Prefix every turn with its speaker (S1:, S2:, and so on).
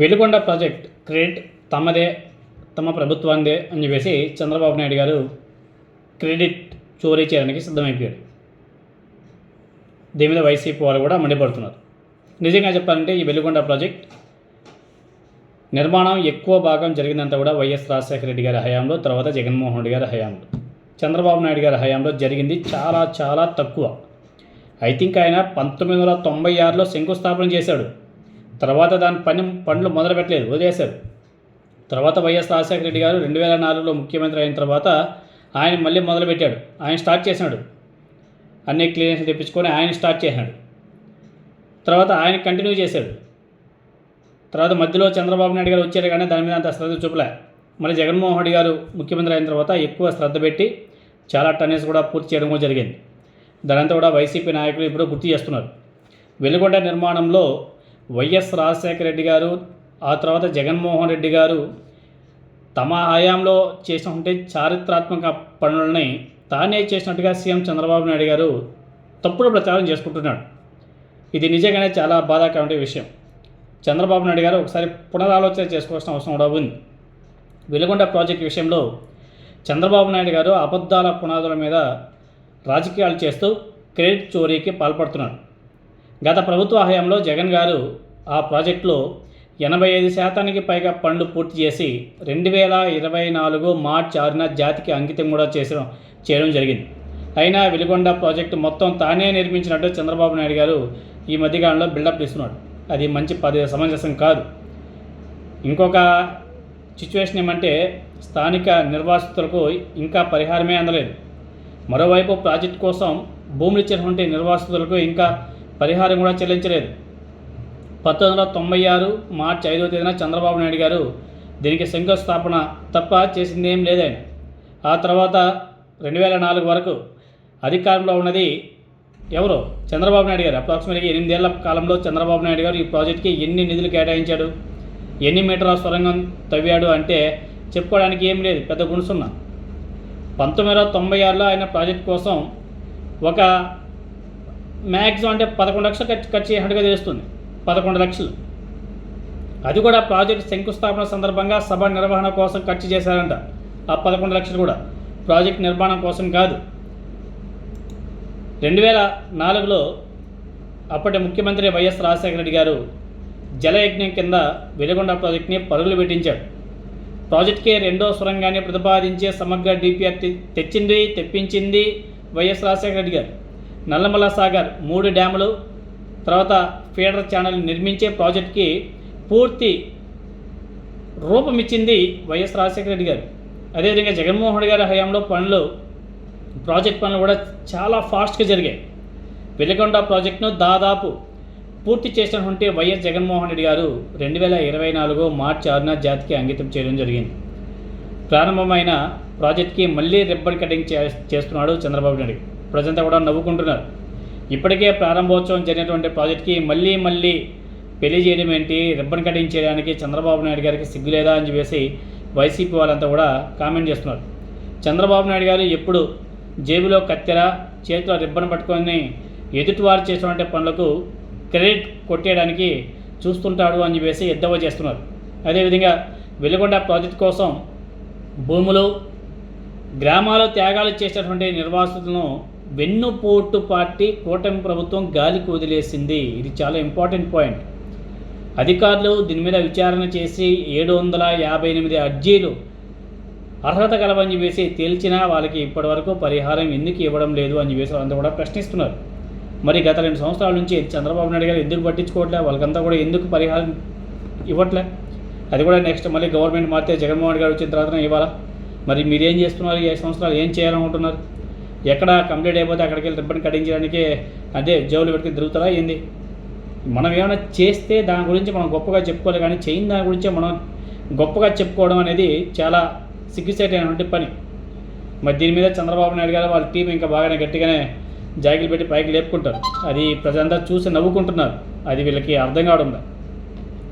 S1: Veligonda project credit తమదే, తమ ప్రభుత్వానిదే అని చెప్పేసి చంద్రబాబు నాయుడు గారు క్రెడిట్ చోరీ చేయడానికి సిద్ధమైపోయాడు. దీని మీద వైసీపీ వారు కూడా మండిపడుతున్నారు. నిజంగా చెప్పాలంటే ఈ వెలుగొండ ప్రాజెక్ట్ నిర్మాణం ఎక్కువ భాగం జరిగిందంతా కూడా వైఎస్ రాజశేఖర రెడ్డి గారి హయాంలో, తర్వాత జగన్మోహన్ రెడ్డి గారి హయాంలో. చంద్రబాబు నాయుడు గారి హయాంలో జరిగింది చాలా చాలా తక్కువ. ఐ థింక్ ఆయన 1996లో శంకుస్థాపన చేశాడు. తర్వాత దాని పనులు మొదలుపెట్టలేదు, వదిలేశారు. తర్వాత వైఎస్ రాజశేఖర రెడ్డి గారు 2004లో ముఖ్యమంత్రి అయిన తర్వాత ఆయన మళ్ళీ మొదలుపెట్టాడు. ఆయన స్టార్ట్ చేసినాడు, అన్ని క్లియరెన్స్ తెప్పించుకొని ఆయన స్టార్ట్ చేసినాడు. తర్వాత ఆయన కంటిన్యూ చేశాడు. తర్వాత మధ్యలో చంద్రబాబు నాయుడు గారు వచ్చారు, కానీ దాని మీద అంత శ్రద్ధ చూపలే. మళ్ళీ జగన్మోహన్ రెడ్డి గారు ముఖ్యమంత్రి అయిన తర్వాత ఎక్కువ శ్రద్ధ పెట్టి చాలా టన్నేస్ కూడా పూర్తి చేయడం కూడా జరిగింది. దానంతా కూడా వైసీపీ నాయకులు ఇప్పుడు గుర్తు చేస్తున్నారు. వెలుగొండ నిర్మాణంలో వైఎస్ రాజశేఖర రెడ్డి గారు, ఆ తర్వాత జగన్మోహన్ రెడ్డి గారు తమ హయాంలో చేసినటువంటి చారిత్రాత్మక పనులని తానే చేసినట్టుగా సీఎం చంద్రబాబు నాయుడు గారు తప్పుడు ప్రచారం చేసుకుంటున్నాడు. ఇది నిజంగానే చాలా బాధాకరమైన విషయం. చంద్రబాబు నాయుడు గారు ఒకసారి పునరాలోచన చేసుకోవాల్సిన అవసరం కూడా ఉంది. వెలుగొండ ప్రాజెక్టు విషయంలో చంద్రబాబు నాయుడు గారు అబద్ధాల పునాదుల మీద రాజకీయాలు చేస్తూ క్రెడిట్ చోరీకి పాల్పడుతున్నాడు. గత ప్రభుత్వ హయాంలో జగన్ గారు ఆ ప్రాజెక్టులో 85% పైగా పనులు పూర్తి చేసి 2024 మార్చి 6న జాతికి అంకితం కూడా చేయడం జరిగింది. అయినా వెలుగొండ ప్రాజెక్టు మొత్తం తానే నిర్మించినట్టు చంద్రబాబు నాయుడు గారు ఈ మధ్యకాలంలో బిల్డప్ ఇస్తున్నాడు. అది మంచి సమంజసం కాదు. ఇంకొక సిచ్యువేషన్ ఏమంటే, స్థానిక నిర్వాసితులకు ఇంకా పరిహారమే అందలేదు. మరోవైపు ప్రాజెక్టు కోసం భూములు ఇచ్చినటువంటి నిర్వాసితులకు ఇంకా పరిహారం కూడా చెల్లించలేదు. 1996 మార్చి 5వ తేదీన చంద్రబాబు నాయుడు గారు దీనికి శంకుస్థాపన తప్ప చేసింది ఏం లేదని. ఆ తర్వాత 2004 వరకు అధికారంలో ఉన్నది ఎవరో చంద్రబాబు నాయుడు గారు. అప్రాక్సిమేట్గా 8 ఏళ్ల కాలంలో చంద్రబాబు నాయుడు గారు ఈ ప్రాజెక్ట్కి ఎన్ని నిధులు కేటాయించాడు, ఎన్ని మీటర్ల సొరంగం తవ్వాడు అంటే చెప్పుకోవడానికి ఏం లేదు, పెద్ద గుణసున్నా. 1996లో ఆయన ప్రాజెక్ట్ కోసం ఒక మ్యాక్సిమం అంటే 11 లక్షలు ఖర్చు చేసినట్టుగా తెలుస్తుంది. 11 లక్షలు. అది కూడా ప్రాజెక్ట్ శంకుస్థాపన సందర్భంగా సభ నిర్వహణ కోసం ఖర్చు చేశారంట. ఆ 11 లక్షలు కూడా ప్రాజెక్ట్ నిర్మాణం కోసం కాదు. 2004లో అప్పటి ముఖ్యమంత్రి వైఎస్ రాజశేఖర రెడ్డి గారు జలయజ్ఞం కింద వెలుగొండ ప్రాజెక్ట్ని పరుగులు పెట్టించాడు. ప్రాజెక్ట్కి రెండో సొరంగాన్ని ప్రతిపాదించే సమగ్ర డిపిఆర్ తెప్పించింది వైఎస్ రాజశేఖర రెడ్డి గారు. నల్లమల సాగర్ 3 డ్యాములు, తర్వాత ఫీడర్ ఛానల్ నిర్మించే ప్రాజెక్ట్కి పూర్తి రూపం ఇచ్చింది వైఎస్ రాజశేఖర రెడ్డి గారు. అదేవిధంగా జగన్మోహన్ రెడ్డి గారి హయాంలో ప్రాజెక్ట్ పనులు కూడా చాలా ఫాస్ట్గా జరిగాయి. వెలుగొండ ప్రాజెక్టును దాదాపు పూర్తి చేసినటువంటి వైఎస్ జగన్మోహన్ రెడ్డి గారు 2024 మార్చి 6న జాతికి అంకితం చేయడం జరిగింది. ప్రారంభమైన ప్రాజెక్ట్కి మళ్ళీ రిబ్బన్ కటింగ్ చేస్తున్నాడు చంద్రబాబు నాయుడు. ప్రజంతా కూడా నవ్వుకుంటున్నారు. ఇప్పటికే ప్రారంభోత్సవం జరిగినటువంటి ప్రాజెక్ట్కి మళ్ళీ పెళ్లి చేయడం ఏంటి, రిబ్బన్ కటింగ్ చేయడానికి చంద్రబాబు నాయుడు గారికి సిగ్గు లేదా అని చెప్పేసి వైసీపీ వాళ్ళంతా కూడా కామెంట్ చేస్తున్నారు. చంద్రబాబు నాయుడు గారు ఎప్పుడు జేబులో కత్తెర, చేతిలో రిబ్బన్ పట్టుకొని ఎదుటివారు చేసినటువంటి పనులకు క్రెడిట్ కొట్టేయడానికి చూస్తుంటాడు అని చెప్పేసి ఎద్దవ చేస్తున్నారు. అదేవిధంగా వెలుగొండ ప్రాజెక్టు కోసం భూములు, గ్రామాలు త్యాగాలు చేసినటువంటి నిర్వాసితులను వెన్నుపోటు పార్టీ కూటమి ప్రభుత్వం గాలికి వదిలేసింది. ఇది చాలా ఇంపార్టెంట్ పాయింట్. అధికారులు దీని మీద విచారణ చేసి 758 అర్జీలు అర్హత కలవని చెప్పేసి తేల్చినా వాళ్ళకి ఇప్పటివరకు పరిహారం ఎందుకు ఇవ్వడం లేదు అని చెప్పేసి వాళ్ళంతా కూడా ప్రశ్నిస్తున్నారు. మరి గత 2 సంవత్సరాల నుంచి చంద్రబాబు నాయుడు గారు ఎందుకు పట్టించుకోవట్లే, వాళ్ళకంతా కూడా ఎందుకు పరిహారం ఇవ్వట్లే? అది కూడా నెక్స్ట్ మళ్ళీ గవర్నమెంట్ మారితే జగన్మోహన్ గారు వచ్చిన తర్వాత ఇవ్వాలా? మరి మీరేం చేస్తున్నారు? ఈ 5 సంవత్సరాలు ఏం చేయాలనుకుంటున్నారు? ఎక్కడ కంప్లీట్ అయిపోతే అక్కడికి వెళ్ళి రిబ్బన్ కటింగ్ చేయడానికి అదే జోలు పెట్టుకుని తిరుగుతారా ఏంది? మనం ఏమైనా చేస్తే దాని గురించి మనం గొప్పగా చెప్పుకోవాలి, కానీ చేయని దాని గురించే మనం గొప్పగా చెప్పుకోవడం అనేది చాలా సిగ్గుసేటైనటువంటి పని. మరి దీని మీద చంద్రబాబు నాయుడు గారు వాళ్ళ టీం ఇంకా బాగానే గట్టిగానే జాగిలు పెట్టి పైకి లేపుకుంటారు. అది ప్రజలంతా చూసి నవ్వుకుంటున్నారు. అది వీళ్ళకి అర్థం కావడం లేదు.